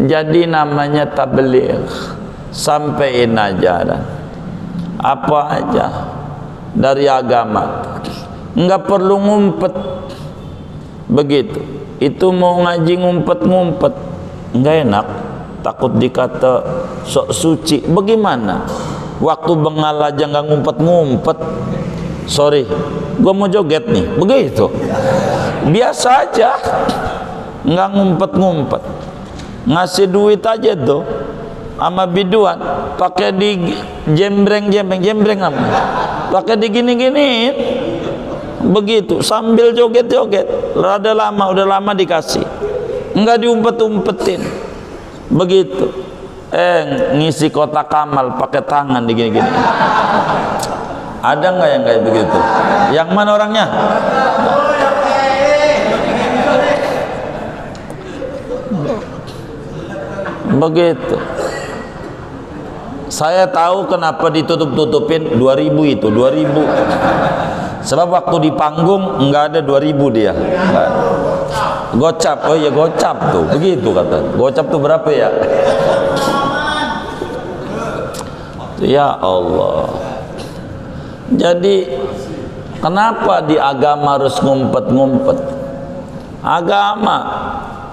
Jadi namanya tabligh, sampaiin ajaran apa aja dari agama, enggak perlu ngumpet begitu. Itu mau ngaji ngumpet-ngumpet enggak enak, takut dikata sok suci. Bagaimana waktu bengal aja enggak ngumpet-ngumpet, sorry gua mau joget nih, begitu biasa aja, enggak ngumpet-ngumpet. Ngasih duit aja tuh sama biduan, pakai di jembreng apa, pakai di gini-gini begitu, sambil joget-joget. Udah lama dikasih, enggak diumpet-umpetin begitu. Ngisi kotak amal pakai tangan di gini-gini. Ada nggak yang kayak begitu? Yang mana orangnya? Begitu. Saya tahu kenapa ditutup-tutupin 2000 itu 2000. Sebab waktu di panggung enggak ada 2000 dia. Gocap, oh iya gocap tuh, begitu kata. Gocap tuh berapa ya? Ya Allah. Jadi kenapa di agama harus ngumpet-ngumpet? Agama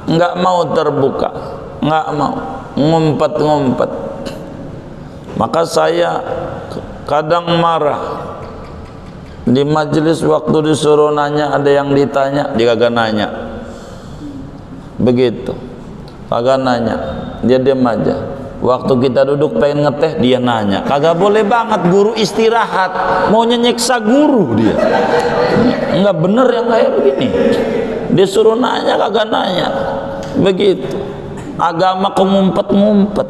enggak mau terbuka, enggak mau ngumpet-ngumpet. Maka saya kadang marah di majelis waktu disuruh nanya, ada yang ditanya dia kagak nanya, begitu kagak nanya, dia diam aja. Waktu kita duduk pengen ngeteh dia nanya, kagak boleh banget. Guru istirahat maunya nyeksa guru dia, nggak bener yang kayak begini. Disuruh nanya kagak nanya, begitu. Agama ngumpet-ngumpet,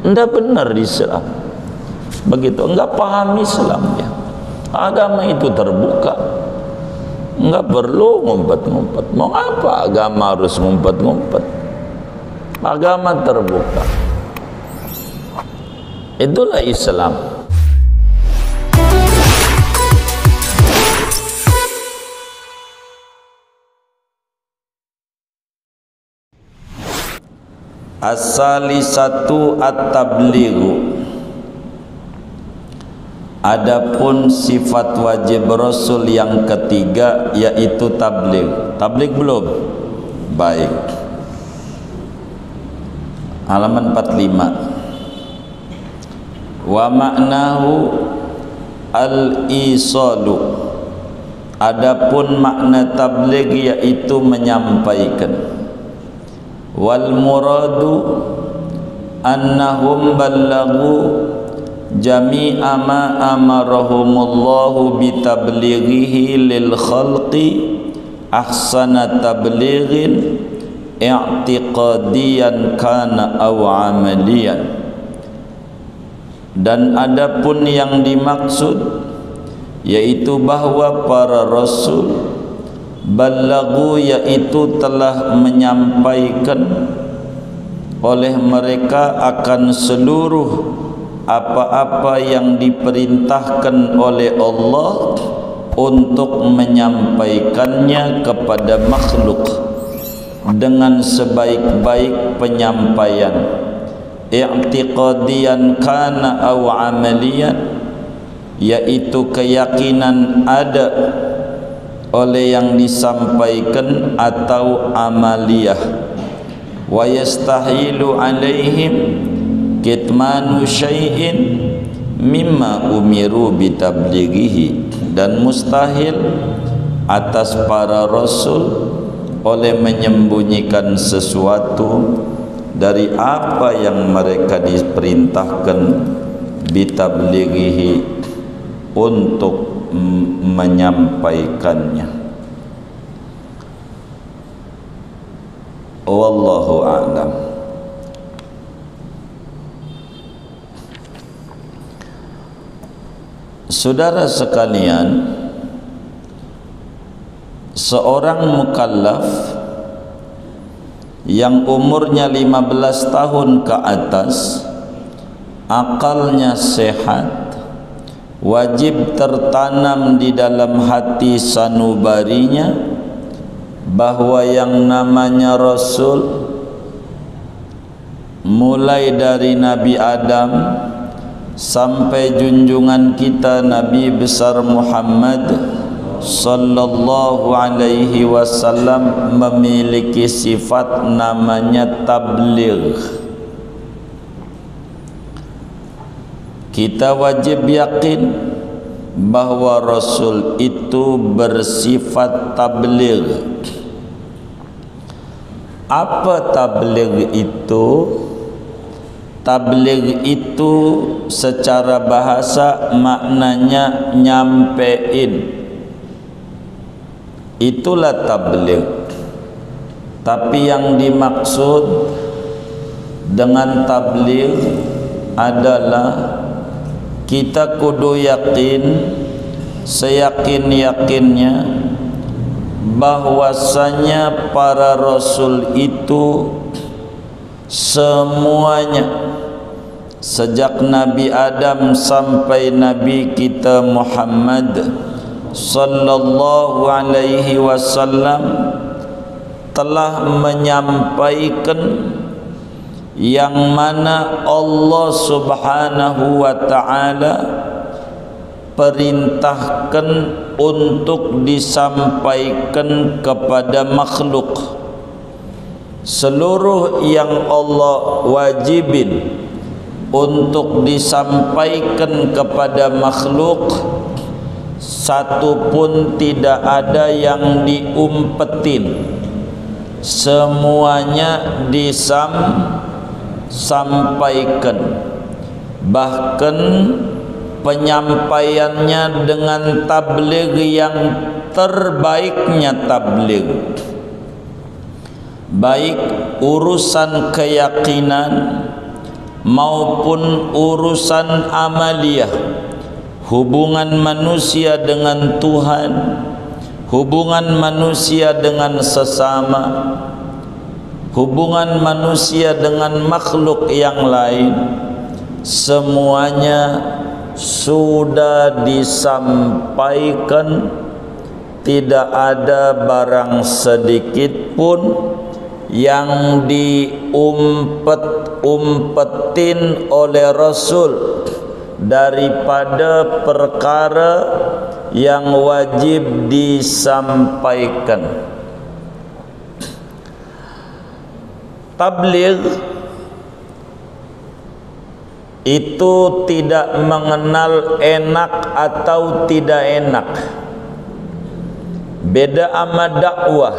nggak bener di Islam begitu, nggak paham Islam ya. Agama itu terbuka, nggak perlu ngumpet-ngumpet. Mau apa agama harus ngumpet-ngumpet? Agama terbuka, itulah Islam. As-salisatu at-tablighu. Adapun sifat wajib Rasul yang ketiga yaitu tabligh. Tabligh belum? Baik. Halaman 45. Wa maknahu al-isalu. Adapun makna tabligh yaitu menyampaikan. Wal muradu annahum ballaghu jami'a ma amarahumullahu bitablighihi lil khalqi ahsana tablighin i'tiqadiyan kana aw amaliyan. Dan adapun yang dimaksud yaitu bahwa para rasul balagu yaitu telah menyampaikan oleh mereka akan seluruh apa-apa yang diperintahkan oleh Allah untuk menyampaikannya kepada makhluk dengan sebaik-baik penyampaian, i'tiqadiyan kana aw amaliyan, yaitu keyakinan ada oleh yang disampaikan atau amaliyah. Wa yastahilu alaihim kitmanu syai'in mimma umiru bitablighihi. Dan mustahil atas para rasul oleh menyembunyikan sesuatu dari apa yang mereka diperintahkan bitablighihi untuk menyampaikannya. Wallahu a'lam. Saudara sekalian, seorang mukallaf yang umurnya 15 tahun ke atas, akalnya sehat, wajib tertanam di dalam hati sanubarinya bahwa yang namanya Rasul mulai dari Nabi Adam sampai junjungan kita Nabi besar Muhammad sallallahu alaihi wasallam memiliki sifat namanya tabligh. Kita wajib yakin bahwa Rasul itu bersifat tabligh. Apa tabligh itu? Tabligh itu secara bahasa maknanya nyampein. Itulah tabligh. Tapi yang dimaksud dengan tabligh adalah kita kudu yakin, seyakin-yakinnya bahwasanya para rasul itu semuanya sejak Nabi Adam sampai Nabi kita Muhammad sallallahu alaihi wasallam telah menyampaikan yang mana Allah subhanahu wa ta'ala perintahkan untuk disampaikan kepada makhluk. Seluruh yang Allah wajibin untuk disampaikan kepada makhluk, satu pun tidak ada yang diumpetin, semuanya disampaikan. Bahkan penyampaiannya dengan tabligh yang terbaiknya tabligh, baik urusan keyakinan maupun urusan amaliyah, hubungan manusia dengan Tuhan, hubungan manusia dengan sesama, hubungan manusia dengan makhluk yang lain, semuanya sudah disampaikan. Tidak ada barang sedikit pun yang diumpet-umpetin oleh Rasul daripada perkara yang wajib disampaikan. Tabligh itu tidak mengenal enak atau tidak enak. Beda sama dakwah.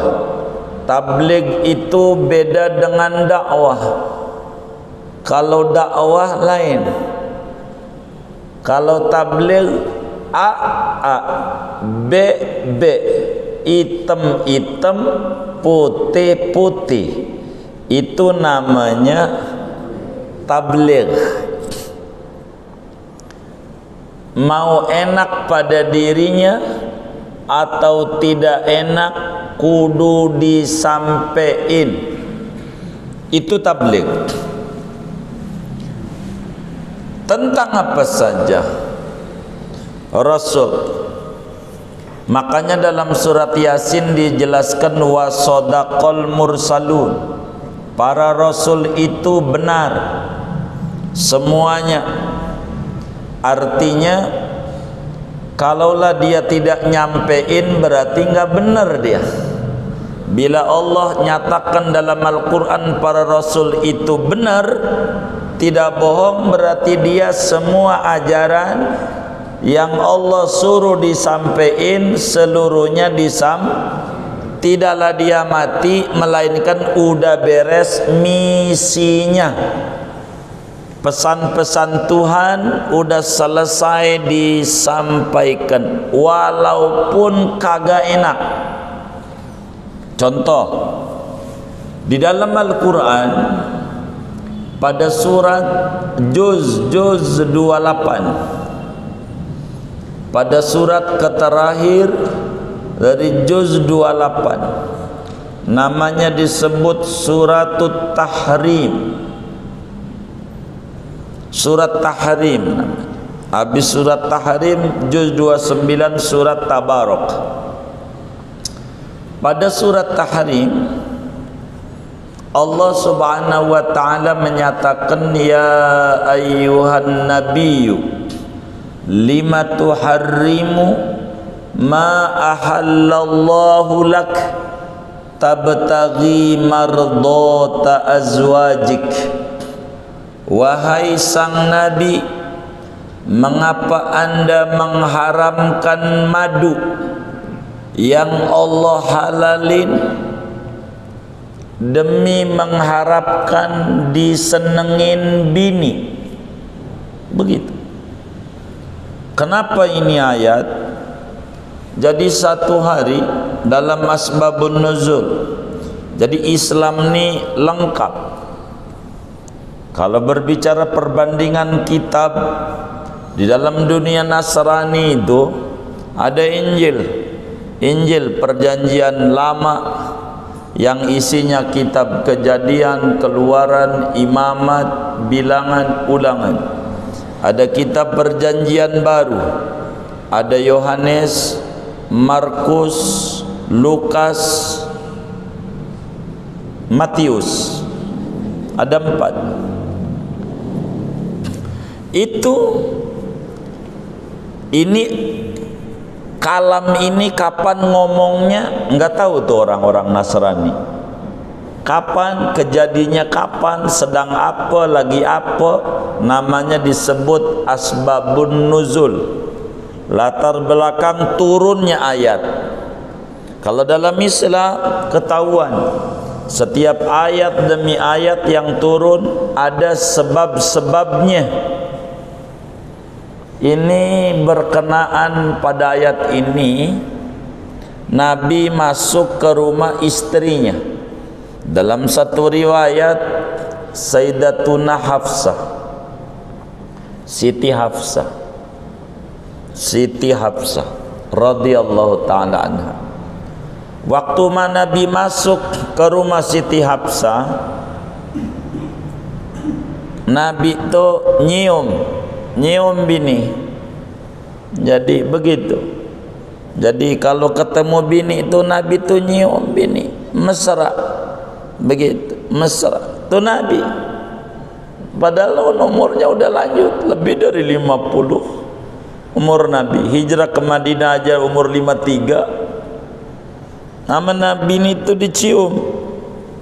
Tabligh itu beda dengan dakwah. Kalau dakwah lain. Kalau tabligh A, B, B, hitam-hitam, putih-putih, itu namanya tabligh. Mau enak pada dirinya atau tidak enak, kudu disampein. Itu tabligh. Tentang apa saja Rasul. Makanya dalam surat Yasin dijelaskan wasadaqal mursalun. Para rasul itu benar semuanya. Artinya kalaulah dia tidak nyampein berarti nggak benar dia. Bila Allah nyatakan dalam Al-Quran para rasul itu benar, tidak bohong, berarti dia semua ajaran yang Allah suruh disampaikan seluruhnya tidaklah dia mati, melainkan udah beres misinya. Pesan-pesan Tuhan udah selesai disampaikan, walaupun kagak enak. Contoh, di dalam Al-Quran pada surat Juz 28, pada surat terakhir dari Juz 28, namanya disebut Suratut Tahrim. Surat Tahrim. Habis surat Tahrim Juz 29 surat Tabarak. Pada surat Tahrim Allah Subhanahu wa taala menyatakan, ya ayyuhan nabiyyu lima tuharrimu ma ahallallahu lak tabtaghi mardata azwajik. Wahai sang nabi, mengapa anda mengharamkan madu yang Allah halalin demi mengharapkan disenengin bini? Begitu. Kenapa ini ayat? Jadi satu hari dalam asbabun nuzul. Jadi Islam ini lengkap. Kalau berbicara perbandingan kitab, di dalam dunia Nasrani itu ada Injil perjanjian lama yang isinya kitab Kejadian, Keluaran, Imamat, Bilangan, Ulangan. Ada kitab perjanjian baru, ada Yohanes, Markus, Lukas, Matius. Ada 4. Ini kalam ini kapan ngomongnya nggak tahu tuh orang-orang Nasrani. Kapan kejadiannya, kapan, sedang apa, lagi apa, namanya disebut asbabun nuzul, latar belakang turunnya ayat. Kalau dalam Islam ketahuan setiap ayat demi ayat yang turun ada sebab-sebabnya. Ini berkenaan pada ayat ini, Nabi masuk ke rumah istrinya. Dalam satu riwayat Sayyidatuna Hafsah, Siti Hafsah radhiyallahu taala anha. Waktu mana Nabi masuk ke rumah Siti Hafsah, Nabi itu nyium bini. Jadi begitu. Jadi kalau ketemu bini itu Nabi itu nyium bini, mesra. Begitu, mesra. Itu Nabi. Padahal umurnya udah lanjut, lebih dari 50 umur Nabi. Hijrah ke Madinah aja umur 53. Nama Nabi itu dicium.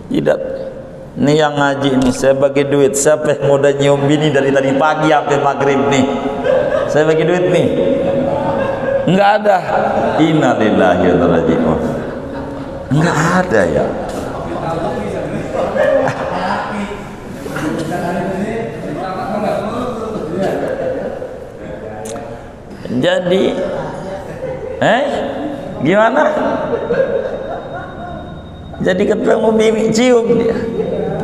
Tidak. Ini yang ngaji nih, saya bagi duit. Siapa yang udah nyium bini dari tadi pagi sampai maghrib nih? Saya bagi duit nih. Enggak ada. Innalillahi wa inna ilaihi raji'un. Enggak ada ya. Jadi gimana? Jadi ketemu bini, cium dia.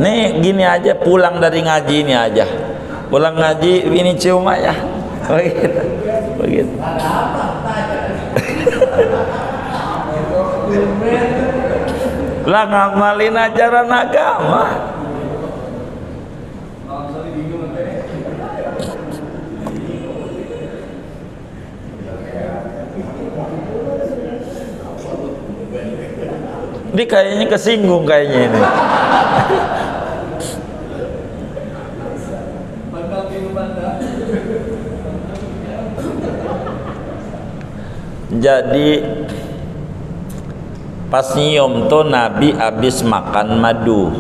Nih gini aja, pulang dari ngaji ini aja, pulang ngaji bini cium aja. Begitu. Lah ngamalin ajaran agama. Ini kayaknya kesinggung kayaknya ini. Jadi pas nyium tuh Nabi habis makan madu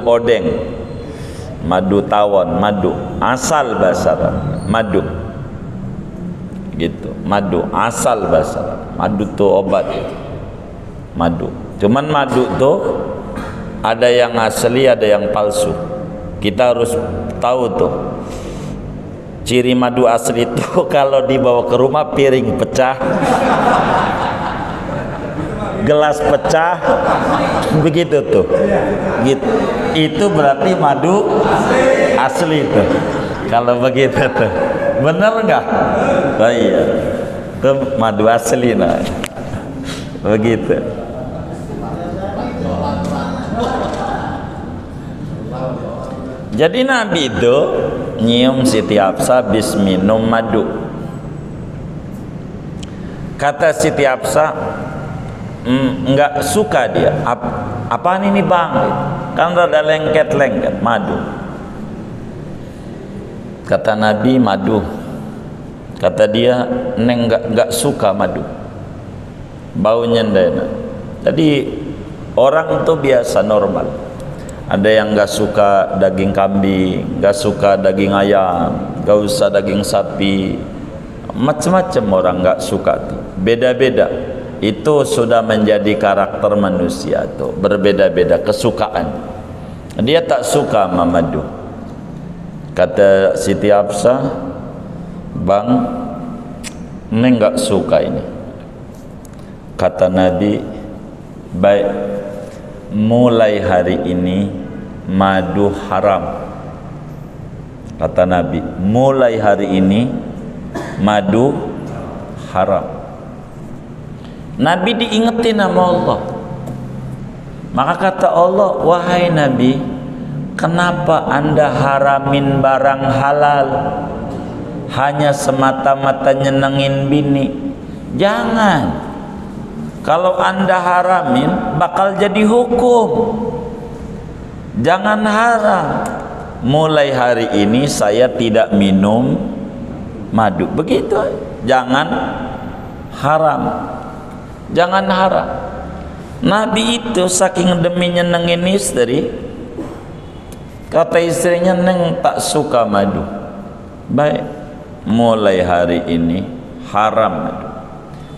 odeng, madu tawon, madu asal bahasa Arab, madu gitu, madu asal bahasa Arab. Madu tuh obat, madu. Cuman madu tuh ada yang asli, ada yang palsu. Kita harus tahu tuh ciri madu asli itu. Kalau dibawa ke rumah piring pecah, gelas pecah, begitu tuh, gitu. Itu berarti madu asli tuh. Kalau begitu tuh, bener nggak? Oh iya, itu madu asli nah, begitu. Jadi Nabi itu nyium Siti Hafsah habis minum madu. Kata Siti Hafsah, enggak suka dia. Apaan ini bang? Kan rada lengket-lengket, madu. Kata Nabi, madu. Kata dia, neng enggak suka madu, baunya ndak enak. Jadi orang tuh biasa normal. Ada yang enggak suka daging kambing, enggak suka daging ayam, enggak usah daging sapi, macam-macam orang enggak suka tuh. Beda-beda. Itu sudah menjadi karakter manusia tuh, berbeda-beda kesukaan. Dia tak suka sama madu. Kata Siti Hafsah, bang, neng enggak suka ini. Kata Nabi, baik, mulai hari ini madu haram. Kata Nabi, mulai hari ini madu haram. Nabi diingetin sama Allah. Maka kata Allah, wahai Nabi, kenapa anda haramin barang halal hanya semata-mata nyenengin bini? Jangan. Kalau anda haramin bakal jadi hukum. Jangan haram. Mulai hari ini saya tidak minum madu. Begitu. Jangan haram. Jangan haram. Nabi itu saking demi nyenengin istri, kata istrinya, neng tak suka madu. Baik, mulai hari ini haram madu.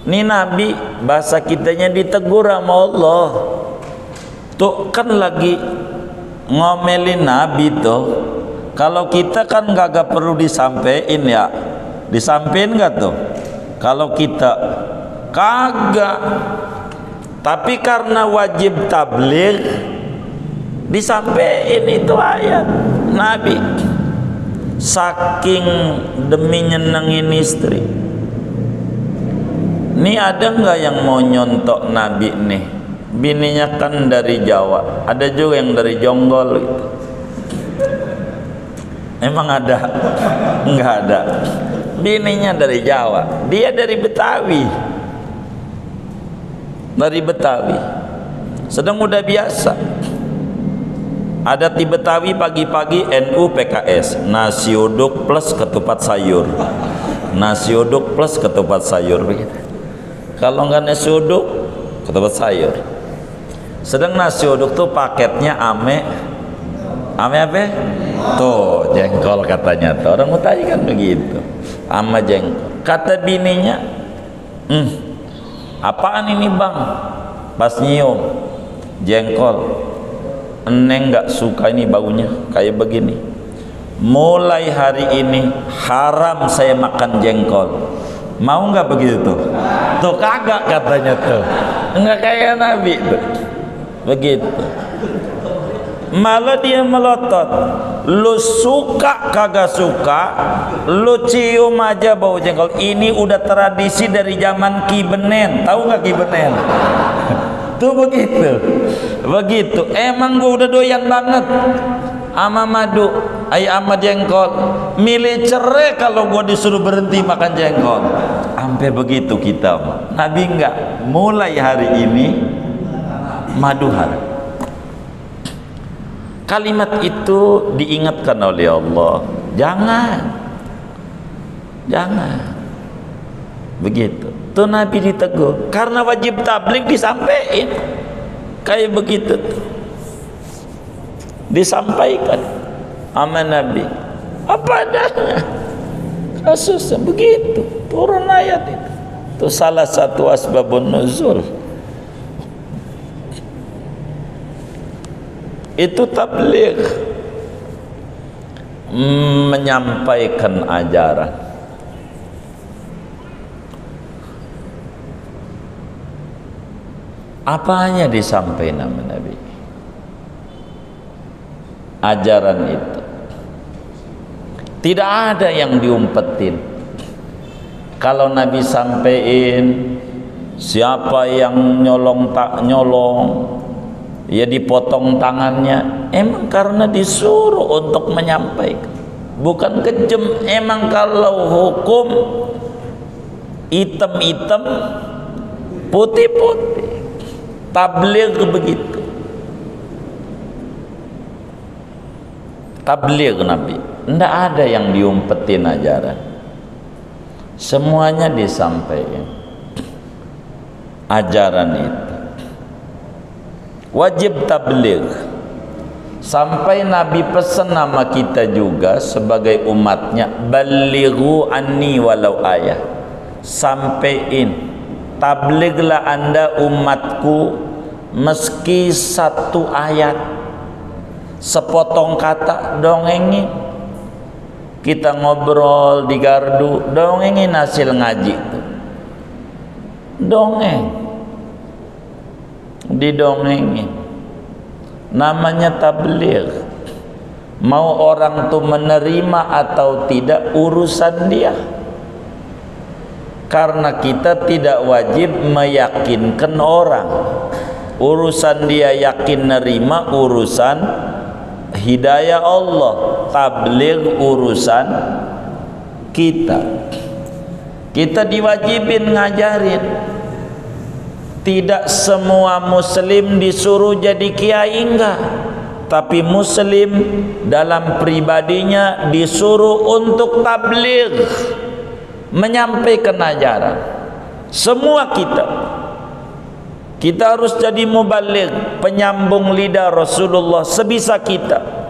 Ini Nabi bahasa kitanya ditegur sama Allah. Tuh kan lagi ngomelin Nabi tuh. Kalau kita kan gak perlu disampein ya. Disampein gak tuh? Kalau kita kagak, tapi karena wajib tabligh disampaikan itu ayat Nabi. Saking demi nyenengin istri. Nih ada nggak yang mau nyontok Nabi nih? Bininya kan dari Jawa, ada juga yang dari Jonggol gitu. Emang ada? Enggak ada. Bininya dari Jawa, dia dari Betawi. Dari Betawi, sedang udah biasa. Ada di Betawi pagi-pagi NU PKS, nasi uduk plus ketupat sayur, nasi uduk plus ketupat sayur begitu. Kalau nggak nasi uduk, ketupat sayur. Sedang nasi uduk tuh paketnya ame apa? Tuh jengkol katanya tuh. Orang Betawi kan begitu, ama jengkol. Kata bininya, apaan ini bang? Pas nyium jengkol, neng nggak suka ini baunya kayak begini. Mulai hari ini haram saya makan jengkol. Mau nggak begitu tuh? Tuh kagak katanya tuh. Nggak kayak Nabi tuh. Begitu. Malah dia melotot. Lu suka kagak suka, lu cium aja bau jengkol. Ini udah tradisi dari zaman Ki Benen. Tahu nggak Ki Benen? Tuh begitu. Begitu. Emang gua udah doyan banget ama madu, ama jengkol. Milih cerai kalau gua disuruh berhenti makan jengkol. Sampai begitu kita. Nabi enggak. Mulai hari ini madu haram. Kalimat itu diingatkan oleh Allah. Jangan begitu. Tuh Nabi ditegur karena wajib tabligh disampaikan kayak begitu tuh. Disampaikan sama Nabi apa adanya, kasusnya begitu. Turun ayat itu salah satu asbabun nuzul. Itu tabligh, menyampaikan ajaran. Apanya disampaikan sama Nabi? Ajaran itu tidak ada yang diumpetin. Kalau Nabi sampaikan, siapa yang nyolong tak nyolong, ya dipotong tangannya. Emang karena disuruh untuk menyampaikan, bukan kejem. Emang kalau hukum hitam-hitam putih-putih, Tabligh begitu. Tabligh Nabi, tidak ada yang diumpetin ajaran, semuanya disampaikan. Ajaran itu wajib tabligh. Sampai Nabi pesan nama kita juga sebagai umatnya, balighu anni walau ayah, sampaiin, tablighlah anda umatku meski satu ayat, sepotong kata dongengin. Kita ngobrol di gardu, dongengin hasil ngaji itu, dongeng, didongengin, namanya tabligh. Mau orang tuh menerima atau tidak urusan dia, karena kita tidak wajib meyakinkan orang. Urusan dia yakin nerima, urusan hidayah Allah. Tabligh urusan kita. Kita diwajibin ngajarin. Tidak semua muslim disuruh jadi kiai, enggak, tapi muslim dalam pribadinya disuruh untuk tabligh, menyampaikan ajaran. Semua kita harus jadi mubaligh, penyambung lidah Rasulullah sebisa kita.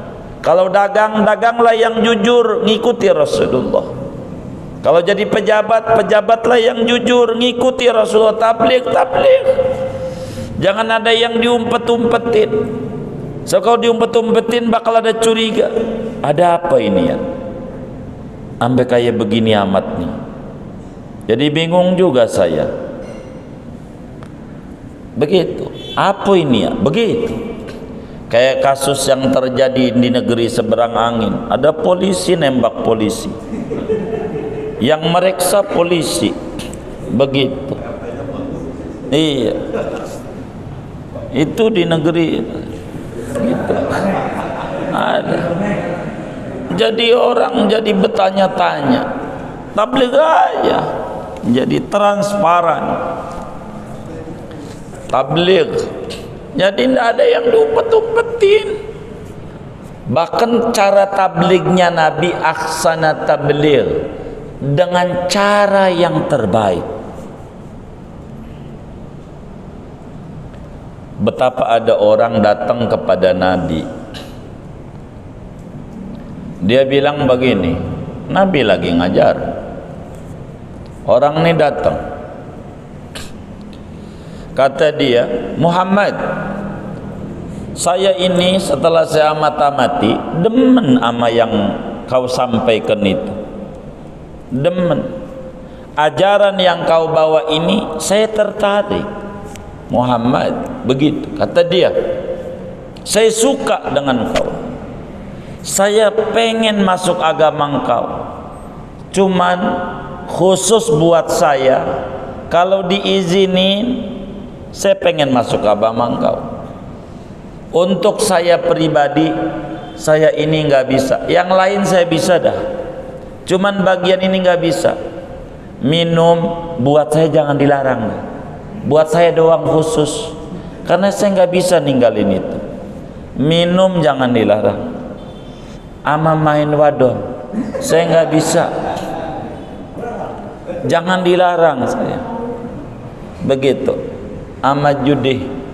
Kalau dagang, daganglah yang jujur, ngikuti Rasulullah. Kalau jadi pejabat, pejabatlah yang jujur, ngikuti Rasulullah. Tabligh. Jangan ada yang diumpet-umpetin. So kalau diumpet-umpetin bakal ada curiga. Ada apa ini ya? Sampai kayak begini amat nih. Jadi bingung juga saya. Begitu. Apa ini ya? Begitu. Kayak kasus yang terjadi di negeri seberang angin. Ada polisi nembak polisi, yang mereksa polisi. Begitu. Iya. Itu di negeri gitu. Ada. Jadi orang jadi bertanya-tanya. Tabligh aja. Jadi transparan. Tabligh. Jadi tidak ada yang diumpet-umpetin. Bahkan cara tablighnya Nabi ahsana tabligh, dengan cara yang terbaik. Betapa ada orang datang kepada Nabi, dia bilang begini, Nabi lagi ngajar. Orang ini datang, kata dia, Muhammad, saya ini setelah saya amati demen sama yang kau sampaikan itu. Demen ajaran yang kau bawa ini, saya tertarik. Muhammad, begitu kata dia, saya suka dengan kau, saya pengen masuk agama engkau, cuman khusus buat saya, kalau diizinin saya pengen masuk agama engkau. Untuk saya pribadi, saya ini nggak bisa, yang lain saya bisa dah, cuman bagian ini nggak bisa. Minum buat saya jangan dilarang, buat saya doang khusus, karena saya nggak bisa ninggalin itu. Minum jangan dilarang, ama main wadon saya nggak bisa, jangan dilarang saya. Begitu ama judi.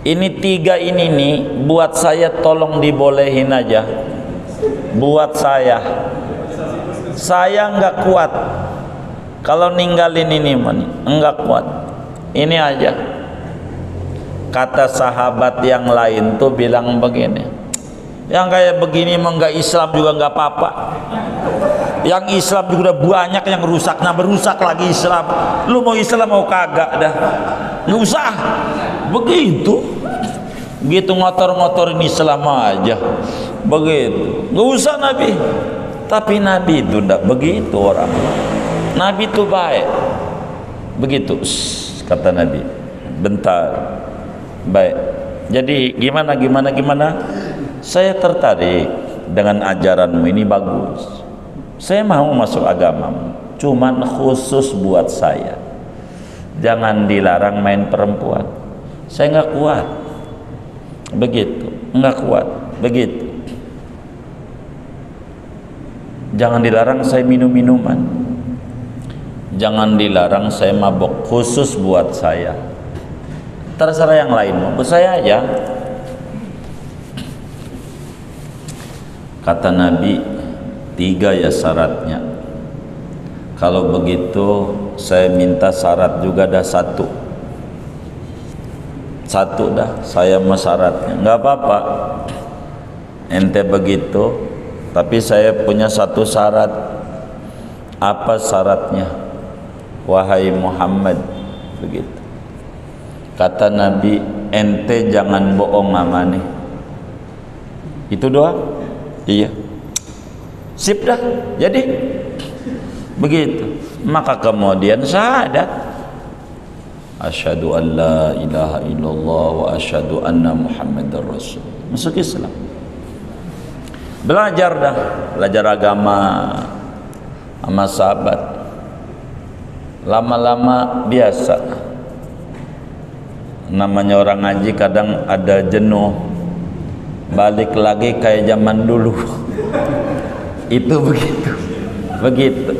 Ini tiga ini nih buat saya tolong dibolehin aja. Buat saya nggak kuat kalau ninggalin ini, enggak kuat. Ini aja. Kata sahabat yang lain tuh bilang begini, yang kayak begini mah enggak Islam juga enggak apa-apa. Yang Islam juga udah banyak yang rusak, nah berusak lagi Islam. Lu mau Islam mau kagak dah, nggak usah. Begitu, gitu ngotor-ngotorin Islam aja. Begitu, nggak usah Nabi. Tapi Nabi itu enggak begitu orang. Nabi itu baik. Begitu, kata Nabi. Bentar. Baik. Jadi gimana? Saya tertarik dengan ajaranmu ini, bagus. Saya mau masuk agamamu, cuman khusus buat saya. Jangan dilarang main perempuan. Saya nggak kuat. Begitu, nggak kuat. Begitu. Jangan dilarang saya minum minuman. Jangan dilarang saya mabok, khusus buat saya. Terserah yang lain, buat saya aja. Kata Nabi, 3 ya syaratnya. Kalau begitu saya minta syarat juga dah 1. 1 dah, saya mau syaratnya. Nggak apa-apa, ente begitu, tapi saya punya 1 syarat. Apa syaratnya? Wahai Muhammad, begitu. Kata Nabi, ente jangan bohong amane. Itu doang. Iya, sip dah, jadi begitu. Maka kemudian syahadat, asyhadu an la ilaha illallah wa asyhadu anna muhammadar rasul, masuk Islam. Belajar dah, belajar agama sama sahabat. Lama-lama biasa. Namanya orang ngaji kadang ada jenuh, balik lagi kayak zaman dulu. Itu begitu.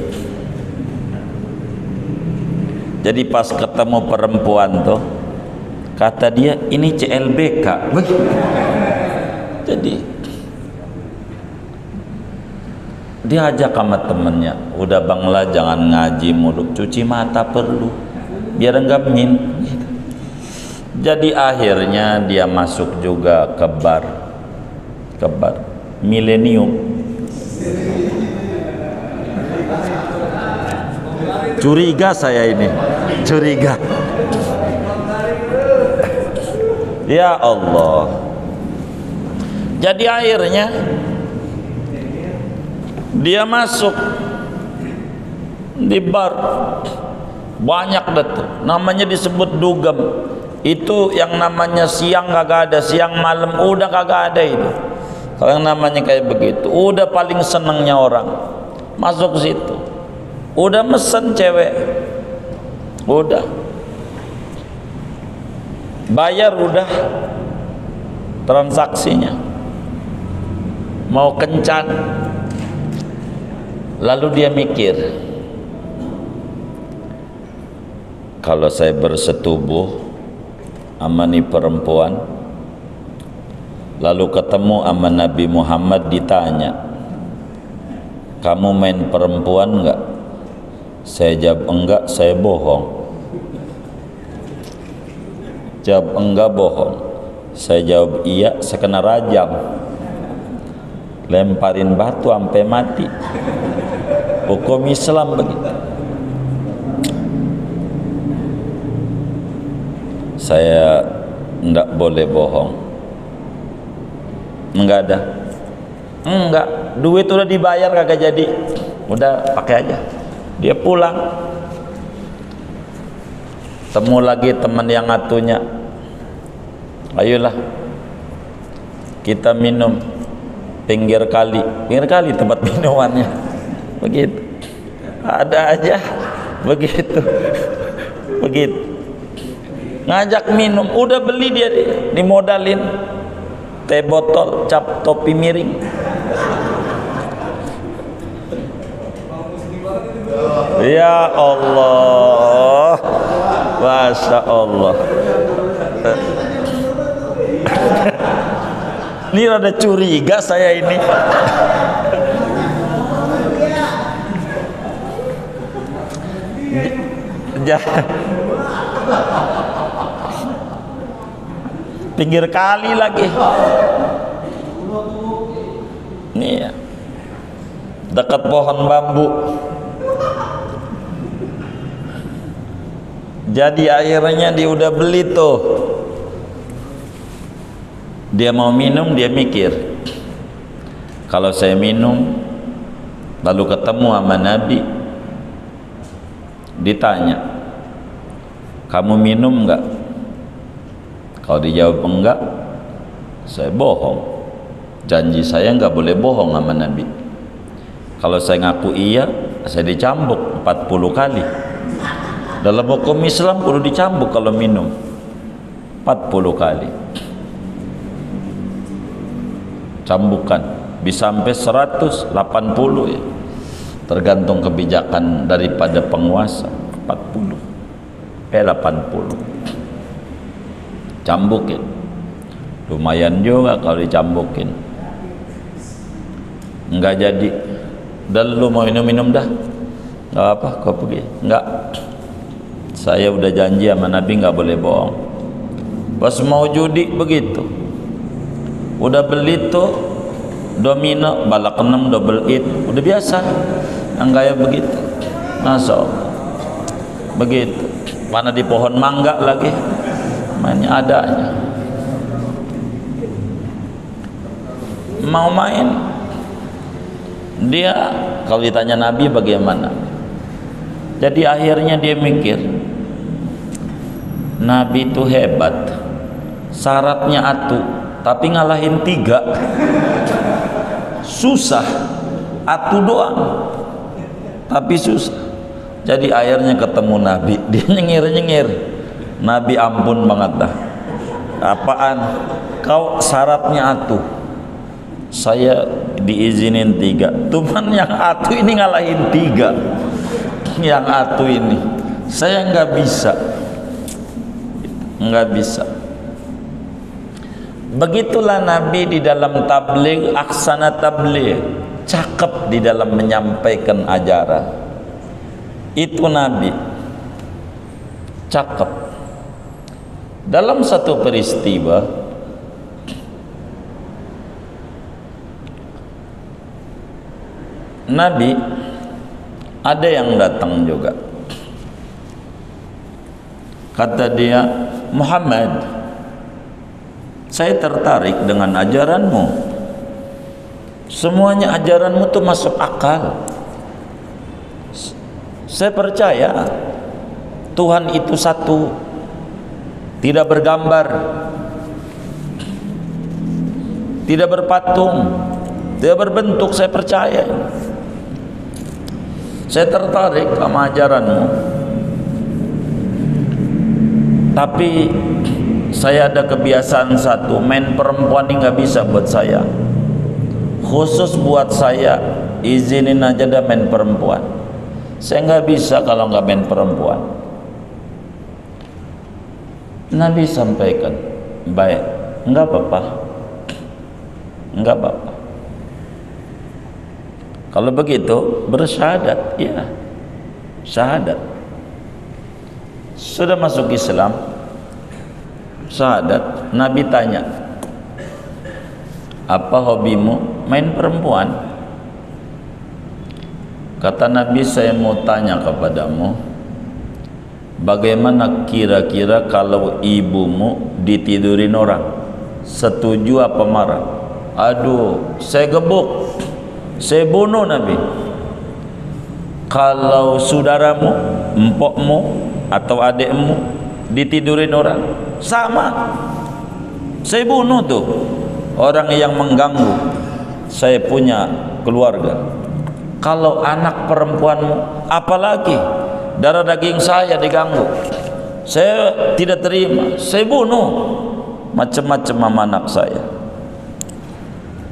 Jadi pas ketemu perempuan tuh, kata dia, ini CLBK. Jadi dia ajak sama temennya, udah banglah jangan ngaji mulu, cuci mata perlu, biar enggak min. Jadi akhirnya dia masuk juga ke bar Millennium. Curiga saya ini, curiga. Ya Allah. Jadi akhirnya dia masuk di bar, banyak tuh, namanya disebut dugem. Itu yang namanya siang kagak ada, siang malam udah kagak ada itu. Kalau yang namanya kayak begitu, udah paling senengnya orang masuk situ. Udah mesen cewek, udah bayar, udah transaksinya, mau kencan. Lalu dia mikir, kalau saya bersetubuh sama nih perempuan, lalu ketemu sama Nabi Muhammad, ditanya, kamu main perempuan enggak? Saya jawab enggak, saya bohong. Jawab enggak, bohong. Saya jawab iya, saya kena rajam, lemparin batu sampai mati. Hukum Islam begitu. Saya enggak boleh bohong. Enggak ada. Enggak, duit udah dibayar kagak jadi. Udah pakai aja. Dia pulang. Temu lagi teman yang ngatunya. Ayolah, kita minum pinggir kali tempat minumannya. Begitu. Ada aja begitu. Ngajak minum, udah beli dia, dimodalin teh botol, cap topi miring. Ya Allah, Masya Allah. Ini rada curiga saya ini. Pinggir kali lagi. Nih ya, dekat pohon bambu. Jadi akhirnya dia udah beli tuh, dia mau minum, dia mikir, kalau saya minum lalu ketemu sama Nabi, ditanya, kamu minum enggak? Kalau dijawab enggak, saya bohong. Janji saya enggak boleh bohong sama Nabi. Kalau saya ngaku iya, saya dicambuk 40 kali. Dalam hukum Islam kudu dicambuk kalau minum. 40 kali. Cambukan bisa sampai 180 ya, tergantung kebijakan daripada penguasa. 40 80 cambukin, lumayan juga kalau dicambukin. Enggak jadi, dan lu mau minum dah, nggak apa, kau pergi. Enggak, saya udah janji sama Nabi nggak boleh bohong. Pas mau judi begitu, udah beli tuh domino balak 6 double it, udah biasa yang kayak begitu. Masya Allah, begitu. Mana di pohon mangga lagi, mainnya adanya. Mau main dia, kalau ditanya Nabi bagaimana, jadi akhirnya dia mikir, Nabi itu hebat, syaratnya atu tapi ngalahin 3 susah, atu doang tapi susah. Jadi akhirnya ketemu Nabi, dia nyengir-nyengir, Nabi ampun banget dah, apaan kau syaratnya atu, saya diizinin 3, cuman yang atu ini ngalahin 3, yang atu ini saya nggak bisa. Begitulah Nabi di dalam tabligh, aksana tabligh, cakep di dalam menyampaikan ajaran. Itu Nabi cakep. Dalam satu peristiwa Nabi ada yang datang juga, kata dia, Muhammad, saya tertarik dengan ajaranmu, semuanya ajaranmu tuh masuk akal, saya percaya Tuhan itu satu, tidak bergambar, tidak berpatung, tidak berbentuk, saya percaya, saya tertarik sama ajaranmu. Tapi saya ada kebiasaan satu, main perempuan ini nggak bisa buat saya, khusus buat saya, izinin aja dah main perempuan, saya nggak bisa kalau nggak main perempuan. Nabi sampaikan, baik, nggak apa-apa, nggak apa-apa. Kalau begitu bersyahadat, ya syahadat. Sudah masuk Islam, syahadat. Nabi tanya, apa hobimu? Main perempuan. Kata Nabi, saya mau tanya kepadamu, bagaimana kira-kira kalau ibumu ditidurin orang, setuju apa marah? Aduh, saya gebuk, saya bunuh Nabi. Kalau saudaramu, empokmu atau adikmu ditidurin orang, sama, saya bunuh tuh orang yang mengganggu saya punya keluarga. Kalau anak perempuanmu, apalagi darah daging saya diganggu, saya tidak terima, saya bunuh macam-macam sama anak saya.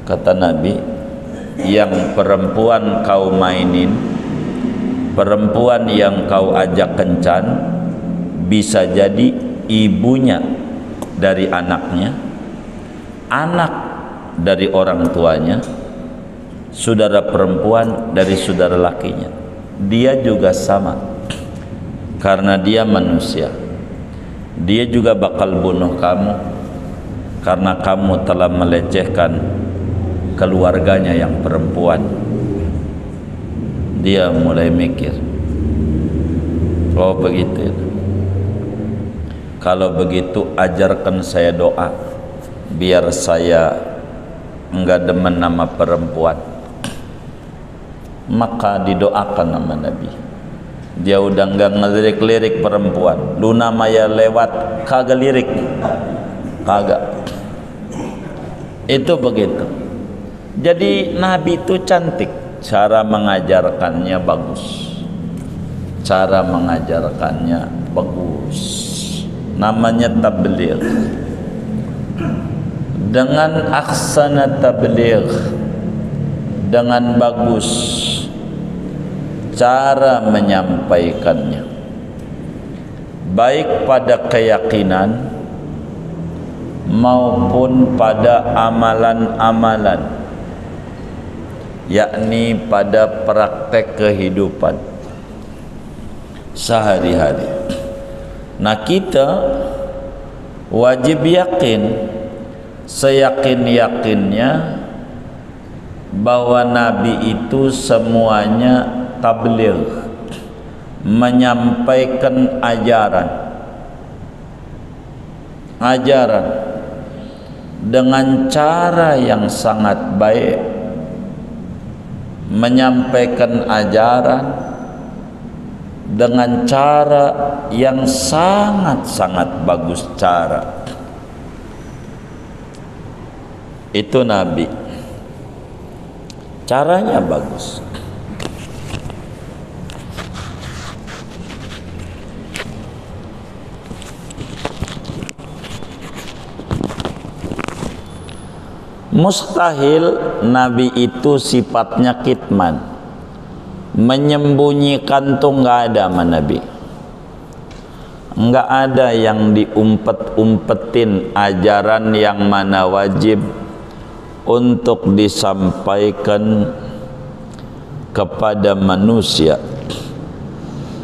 Kata Nabi, yang perempuan kau mainin, perempuan yang kau ajak kencan, bisa jadi ibunya dari anaknya, anak dari orang tuanya, saudara perempuan dari saudara lakinya. Dia juga sama, karena dia manusia, dia juga bakal bunuh kamu karena kamu telah melecehkan keluarganya yang perempuan. Dia mulai mikir, oh begitu, kalau begitu ajarkan saya doa biar saya enggak demen nama perempuan. Maka didoakan nama Nabi, dia udah enggak ngelirik-lirik perempuan. Luna Maya lewat, kagak lirik, kagak. Itu begitu. Jadi Nabi itu cantik, cara mengajarkannya bagus, cara mengajarkannya bagus. namanya tabligh. Dengan ahsana tabligh, dengan bagus cara menyampaikannya, baik pada keyakinan maupun pada amalan-amalan, yakni pada praktek kehidupan sehari-hari. Nah, kita wajib yakin, seyakin-yakinnya bahwa Nabi itu semuanya tabligh, menyampaikan ajaran dengan cara yang sangat baik, menyampaikan ajaran dengan cara yang sangat-sangat bagus cara. Itu Nabi, caranya bagus. Mustahil Nabi itu sifatnya kitman, menyembunyikan tuh nggak ada sama Nabi. Nggak ada yang diumpet-umpetin ajaran yang mana wajib untuk disampaikan kepada manusia.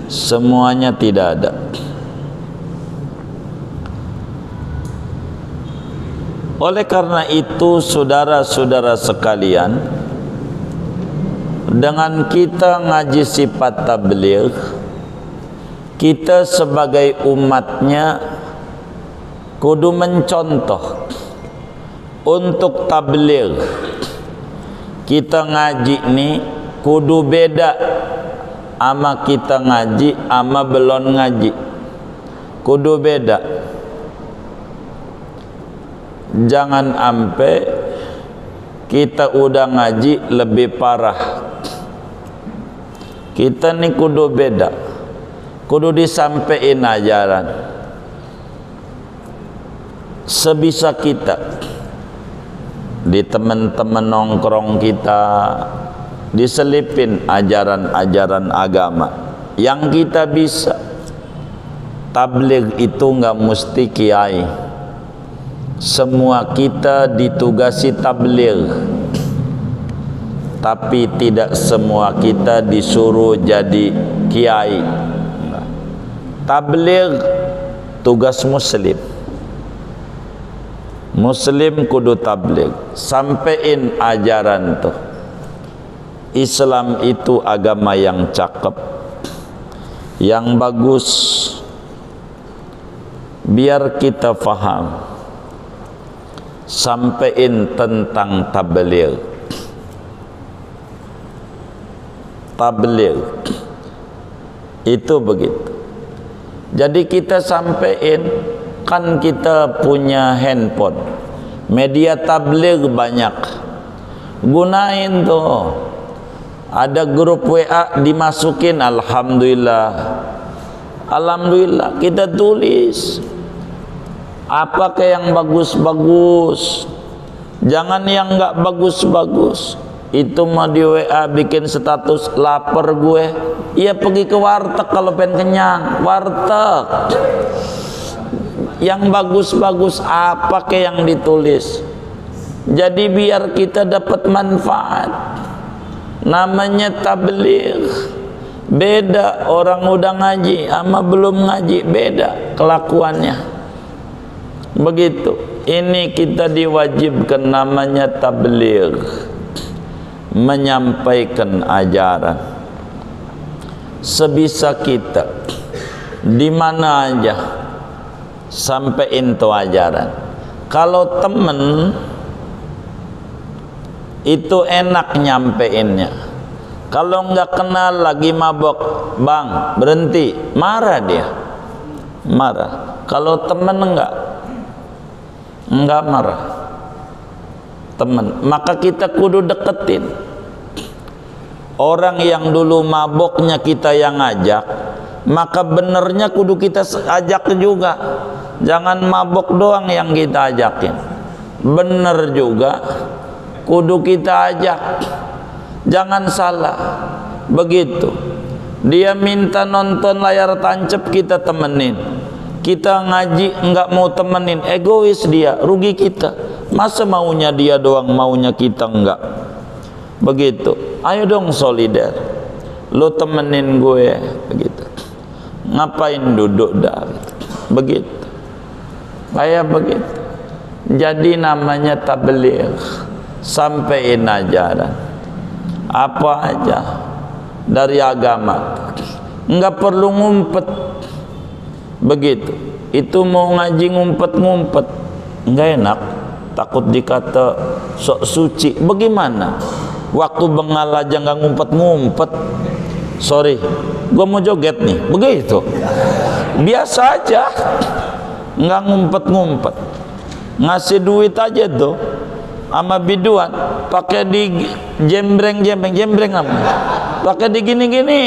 Semuanya tidak ada. Oleh karena itu, saudara-saudara sekalian, dengan kita ngaji sifat tabligh, kita sebagai umatnya kudu mencontoh untuk tabligh. Kita ngaji nih kudu beda ama kita ngaji ama belum ngaji, kudu beda. Jangan ampe kita udah ngaji lebih parah. Kita nih kudu beda, kudu disampein ajaran sebisa kita. Di teman-teman nongkrong kita diselipin ajaran-ajaran agama yang kita bisa. Tabligh itu nggak mesti kiai, semua kita ditugasi tabligh, tapi tidak semua kita disuruh jadi kiai. Tabligh tugas muslim. Muslim kudu tabligh, sampein ajaran tuh. Islam itu agama yang cakep, yang bagus. Biar kita faham, sampein tentang tabligh. Tabligh itu begitu. Jadi kita sampein, kan kita punya handphone, media tabligh banyak, gunain tuh. Ada grup WA dimasukin, alhamdulillah, alhamdulillah. Kita tulis apa kayak yang bagus-bagus, jangan yang nggak bagus-bagus. Itu mah di WA bikin status lapar gue, iya pergi ke warteg kalau pengen kenyang, warteg. Yang bagus-bagus apa kayak yang ditulis. Jadi biar kita dapat manfaat. Namanya tabligh. Beda orang udah ngaji sama belum ngaji, beda kelakuannya. Begitu. Ini kita diwajibkan, namanya tabligh, menyampaikan ajaran sebisa kita, di mana aja sampein tuh ajaran. Kalau temen itu enak nyampeinnya. Kalau nggak kenal lagi mabok, bang berhenti, marah dia, marah. Kalau temen enggak marah, temen. Maka kita kudu deketin orang yang dulu maboknya kita yang ngajak, maka benernya kudu kita ajak juga. Jangan mabok doang yang kita ajakin. Bener juga, kudu kita ajak. Jangan salah. Begitu. Dia minta nonton layar tancap, kita temenin. Kita ngaji enggak mau temenin, egois dia, rugi kita. Masa maunya dia doang, maunya kita enggak. Begitu. Ayo dong solider. Lo temenin gue, begitu. Ngapain duduk dah, begitu. Kayak begitu. Jadi namanya tabligh, sampein ajaran apa aja dari agama, enggak perlu ngumpet. Begitu. Itu mau ngaji ngumpet-ngumpet enggak enak, takut dikata sok suci. Bagaimana? Waktu bengal aja enggak ngumpet-ngumpet. Sorry, gua mau joget nih. Begitu. Biasa aja. Enggak ngumpet-ngumpet. Ngasih duit aja tuh sama biduan, pakai di jembreng apa? Pakai di gini-gini.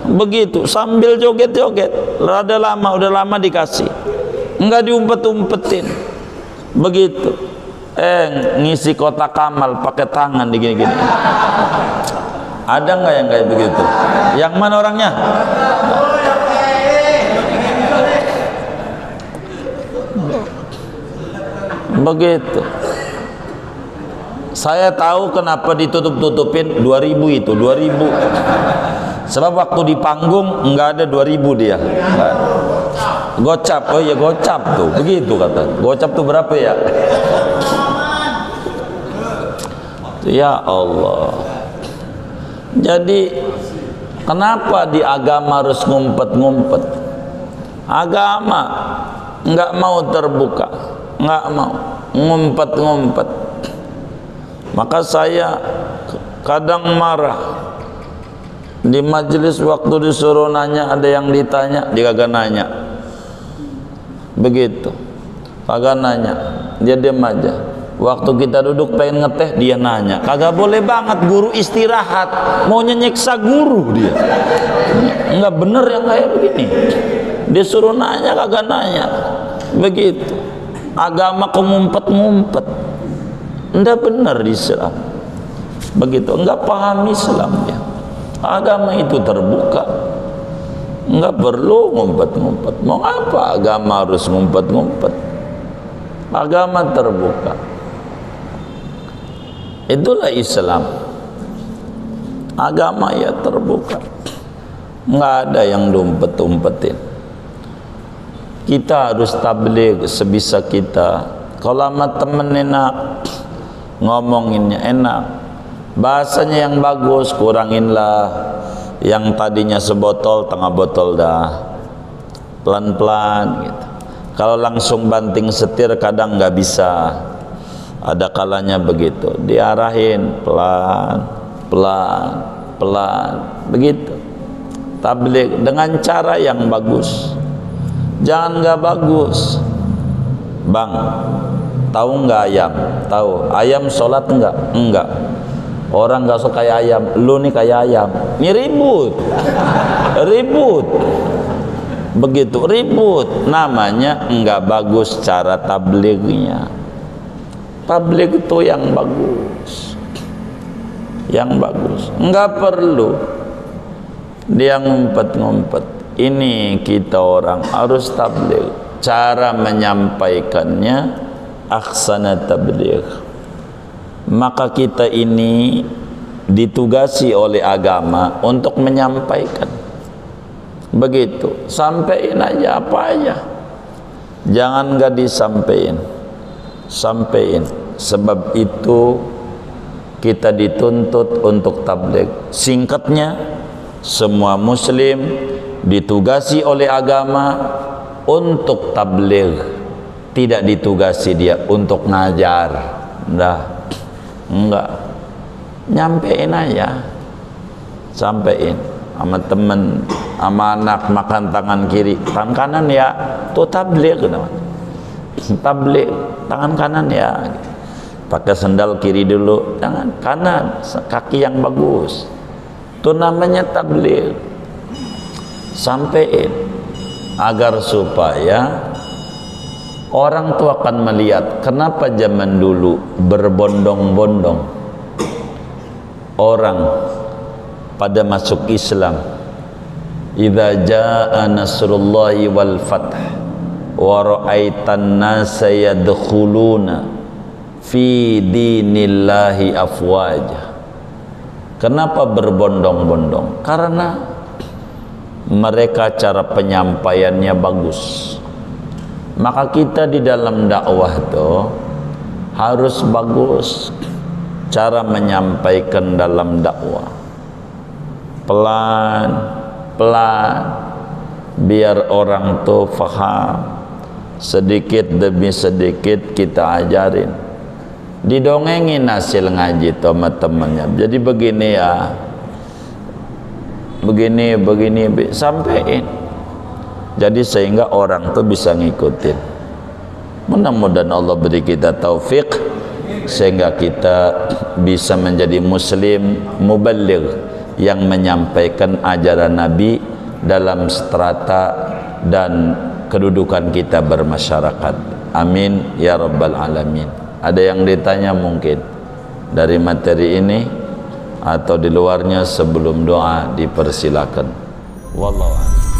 Begitu, sambil joget-joget. Udah lama dikasih. Enggak diumpet-umpetin. Begitu. Ngisi kotak amal pakai tangan di gini-gini. Ada enggak yang kayak begitu? Yang mana orangnya? Begitu. Saya tahu kenapa ditutup-tutupin 2000 itu, 2000. Sebab waktu di panggung enggak ada 2000 dia. Gocap, oh iya gocap tuh, begitu kata. Gocap tuh berapa ya? Ya Allah. Jadi kenapa di agama harus ngumpet-ngumpet? Agama enggak mau terbuka, enggak mau ngumpet-ngumpet. Maka saya kadang marah di majelis waktu disuruh nanya, ada yang ditanya dia kagak nanya. Begitu, kagak nanya, dia diam aja. Waktu kita duduk pengen ngeteh dia nanya. Kagak boleh banget, guru istirahat, maunya nyeksa guru dia. Enggak bener yang kayak begini. Dia suruh nanya kagak nanya. Begitu. Agama ngumpet-ngumpet. Enggak benar di Islam. Begitu, enggak paham Islam ya. Agama itu terbuka. Enggak perlu ngumpet-ngumpet. Mau apa agama harus ngumpet-ngumpet? Agama terbuka. Itulah Islam. Agama ya terbuka. Enggak ada yang diumpet-umpetin. Kita harus tabligh sebisa kita. Kalau sama temen enak, ngomonginnya enak, bahasanya yang bagus, kuranginlah. Yang tadinya sebotol, tengah botol dah, pelan-pelan gitu. Kalau langsung banting setir kadang nggak bisa, ada kalanya begitu, diarahin pelan, begitu. Tabligh dengan cara yang bagus. Jangan nggak bagus. Bang, tahu nggak ayam? Tahu. Ayam sholat enggak? Enggak. Orang nggak suka kayak ayam. Lu nih kayak ayam. Ini ribut. Begitu ribut. Namanya enggak bagus cara tablighnya. Tabligh itu yang bagus. Yang bagus. Enggak perlu dia ngumpet-ngumpet. Ini kita orang harus tabligh. Cara menyampaikannya aksana tabligh. Maka kita ini ditugasi oleh agama untuk menyampaikan. Begitu, sampaikan aja apa aja. Jangan nggak disampaikan. Sampaikan. Sebab itu kita dituntut untuk tabligh. Singkatnya, semua muslim ditugasi oleh agama untuk tabligh, tidak ditugasi dia untuk ngajar. Enggak, nyampein aja, sampein sama temen, sama anak makan tangan kiri, tangan kanan ya, tuh tabligh namanya. Tabligh, tangan kanan ya, pakai sendal kiri dulu, tangan kanan, kaki yang bagus, tuh namanya tabligh. Sampein agar supaya Orang tuh akan melihat kenapa zaman dulu berbondong-bondong orang pada masuk Islam. Idza jaa nasrullahi wal fath wa ra'aitan nasa yadkhuluna fi dinillahi afwaja. Kenapa berbondong-bondong? Karena mereka cara penyampaiannya bagus. Maka kita di dalam dakwah tuh harus bagus cara menyampaikan dalam dakwah. Pelan-pelan biar orang tuh faham. Sedikit demi sedikit kita ajarin. Didongengin hasil ngaji tuh sama temennya. Jadi begini ya. Begini sampein. Jadi sehingga orang tuh bisa ngikutin. Mudah-mudahan Allah beri kita taufik sehingga kita bisa menjadi muslim muballigh yang menyampaikan ajaran Nabi dalam strata dan kedudukan kita bermasyarakat. Amin ya rabbal alamin. Ada yang ditanya mungkin dari materi ini atau di luarnya? Sebelum doa dipersilakan. Wallahu a'lam.